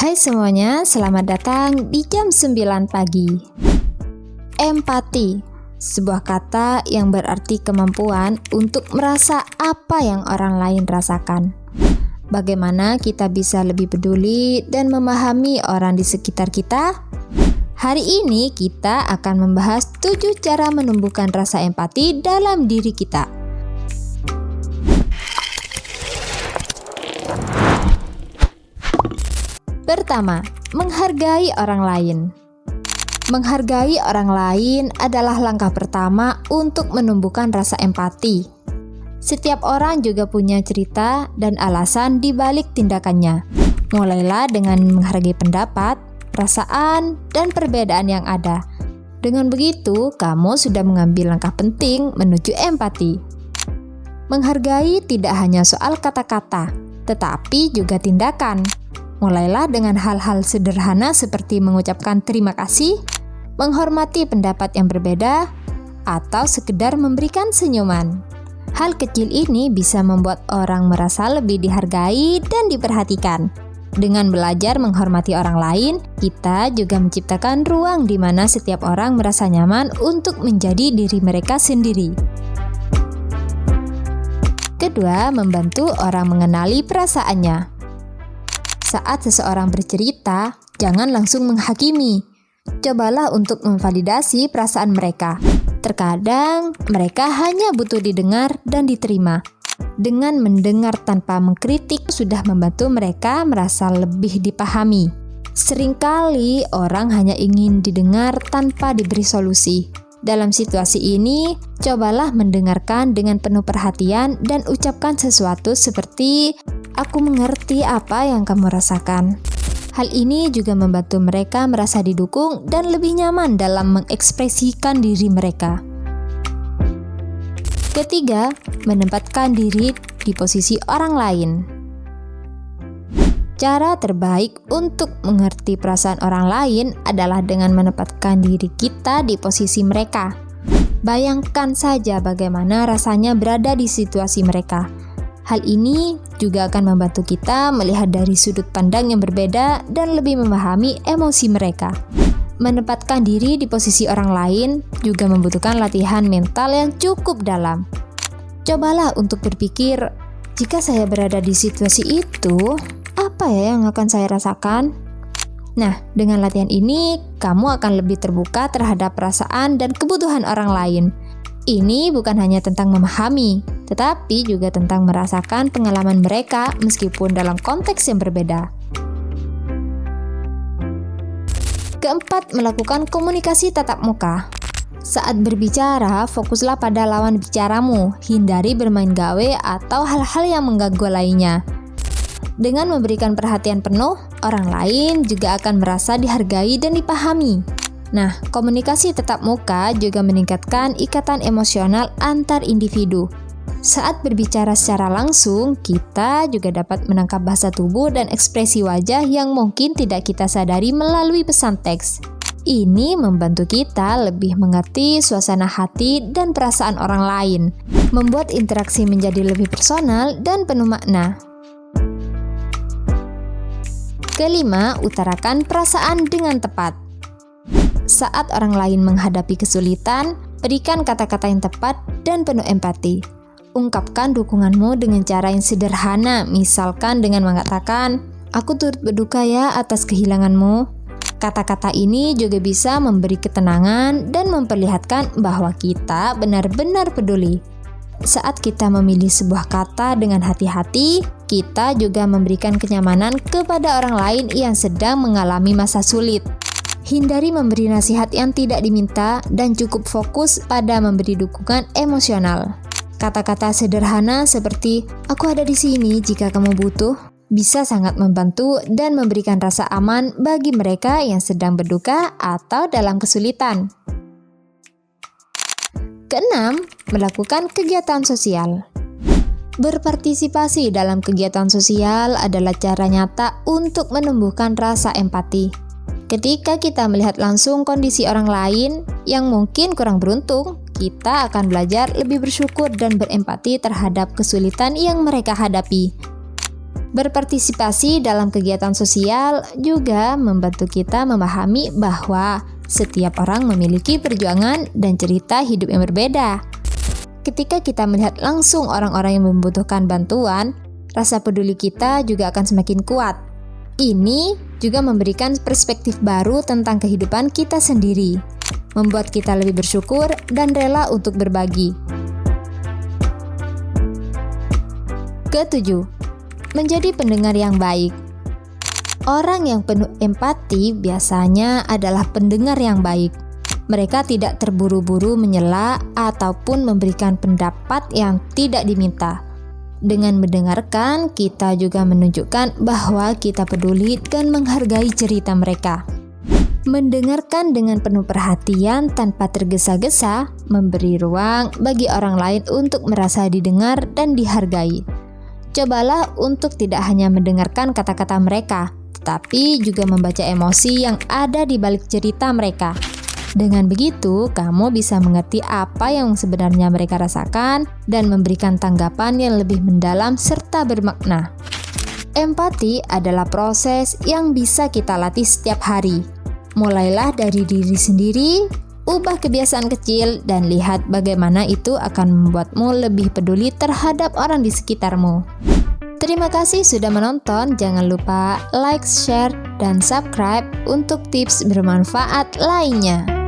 Hai semuanya, selamat datang di jam 9 pagi. Empati, sebuah kata yang berarti kemampuan untuk merasa apa yang orang lain rasakan. Bagaimana kita bisa lebih peduli dan memahami orang di sekitar kita? Hari ini kita akan membahas 7 cara menumbuhkan rasa empati dalam diri kita. Pertama, menghargai orang lain. Menghargai orang lain adalah langkah pertama untuk menumbuhkan rasa empati. Setiap orang juga punya cerita dan alasan di balik tindakannya. Mulailah dengan menghargai pendapat, perasaan, dan perbedaan yang ada. Dengan begitu, kamu sudah mengambil langkah penting menuju empati. Menghargai tidak hanya soal kata-kata, tetapi juga tindakan. Mulailah dengan hal-hal sederhana seperti mengucapkan terima kasih, menghormati pendapat yang berbeda, atau sekedar memberikan senyuman. Hal kecil ini bisa membuat orang merasa lebih dihargai dan diperhatikan. Dengan belajar menghormati orang lain, kita juga menciptakan ruang di mana setiap orang merasa nyaman untuk menjadi diri mereka sendiri. Kedua, membantu orang mengenali perasaannya. Saat seseorang bercerita, jangan langsung menghakimi. Cobalah untuk memvalidasi perasaan mereka. Terkadang, mereka hanya butuh didengar dan diterima. Dengan mendengar tanpa mengkritik, sudah membantu mereka merasa lebih dipahami. Seringkali, orang hanya ingin didengar tanpa diberi solusi. Dalam situasi ini, cobalah mendengarkan dengan penuh perhatian dan ucapkan sesuatu seperti, "Aku mengerti apa yang kamu rasakan." Hal ini juga membantu mereka merasa didukung dan lebih nyaman dalam mengekspresikan diri mereka. Ketiga, menempatkan diri di posisi orang lain. Cara terbaik untuk mengerti perasaan orang lain adalah dengan menempatkan diri kita di posisi mereka. Bayangkan saja bagaimana rasanya berada di situasi mereka. Hal ini juga akan membantu kita melihat dari sudut pandang yang berbeda dan lebih memahami emosi mereka. Menempatkan diri di posisi orang lain juga membutuhkan latihan mental yang cukup dalam. Cobalah untuk berpikir, jika saya berada di situasi itu, apa ya yang akan saya rasakan? Nah, dengan latihan ini, kamu akan lebih terbuka terhadap perasaan dan kebutuhan orang lain. Ini bukan hanya tentang memahami, tetapi juga tentang merasakan pengalaman mereka meskipun dalam konteks yang berbeda. Keempat, melakukan komunikasi tatap muka. Saat berbicara, fokuslah pada lawan bicaramu, hindari bermain gawe atau hal-hal yang mengganggu lainnya. Dengan memberikan perhatian penuh, orang lain juga akan merasa dihargai dan dipahami. Nah, komunikasi tatap muka juga meningkatkan ikatan emosional antar individu. Saat berbicara secara langsung, kita juga dapat menangkap bahasa tubuh dan ekspresi wajah yang mungkin tidak kita sadari melalui pesan teks. Ini membantu kita lebih mengerti suasana hati dan perasaan orang lain, membuat interaksi menjadi lebih personal dan penuh makna. Kelima, utarakan perasaan dengan tepat. Saat orang lain menghadapi kesulitan, berikan kata-kata yang tepat dan penuh empati. Ungkapkan dukunganmu dengan cara yang sederhana, misalkan dengan mengatakan, "Aku turut berduka ya atas kehilanganmu." Kata-kata ini juga bisa memberi ketenangan dan memperlihatkan bahwa kita benar-benar peduli. Saat kita memilih sebuah kata dengan hati-hati, kita juga memberikan kenyamanan kepada orang lain yang sedang mengalami masa sulit. Hindari memberi nasihat yang tidak diminta dan cukup fokus pada memberi dukungan emosional. Kata-kata sederhana seperti, "Aku ada di sini jika kamu butuh," bisa sangat membantu dan memberikan rasa aman bagi mereka yang sedang berduka atau dalam kesulitan. Keenam, melakukan kegiatan sosial. Berpartisipasi dalam kegiatan sosial adalah cara nyata untuk menumbuhkan rasa empati. Ketika kita melihat langsung kondisi orang lain yang mungkin kurang beruntung, kita akan belajar lebih bersyukur dan berempati terhadap kesulitan yang mereka hadapi. Berpartisipasi dalam kegiatan sosial juga membantu kita memahami bahwa setiap orang memiliki perjuangan dan cerita hidup yang berbeda. Ketika kita melihat langsung orang-orang yang membutuhkan bantuan, rasa peduli kita juga akan semakin kuat. Ini juga memberikan perspektif baru tentang kehidupan kita sendiri, membuat kita lebih bersyukur dan rela untuk berbagi. Ketujuh, menjadi pendengar yang baik. Orang yang penuh empati biasanya adalah pendengar yang baik. Mereka tidak terburu-buru menyela ataupun memberikan pendapat yang tidak diminta. Dengan mendengarkan, kita juga menunjukkan bahwa kita peduli dan menghargai cerita mereka. Mendengarkan dengan penuh perhatian tanpa tergesa-gesa, memberi ruang bagi orang lain untuk merasa didengar dan dihargai. Cobalah untuk tidak hanya mendengarkan kata-kata mereka, tetapi juga membaca emosi yang ada di balik cerita mereka. Dengan begitu, kamu bisa mengerti apa yang sebenarnya mereka rasakan dan memberikan tanggapan yang lebih mendalam serta bermakna. Empati adalah proses yang bisa kita latih setiap hari. Mulailah dari diri sendiri, ubah kebiasaan kecil, dan lihat bagaimana itu akan membuatmu lebih peduli terhadap orang di sekitarmu. Terima kasih sudah menonton. Jangan lupa like, share, dan subscribe untuk tips bermanfaat lainnya.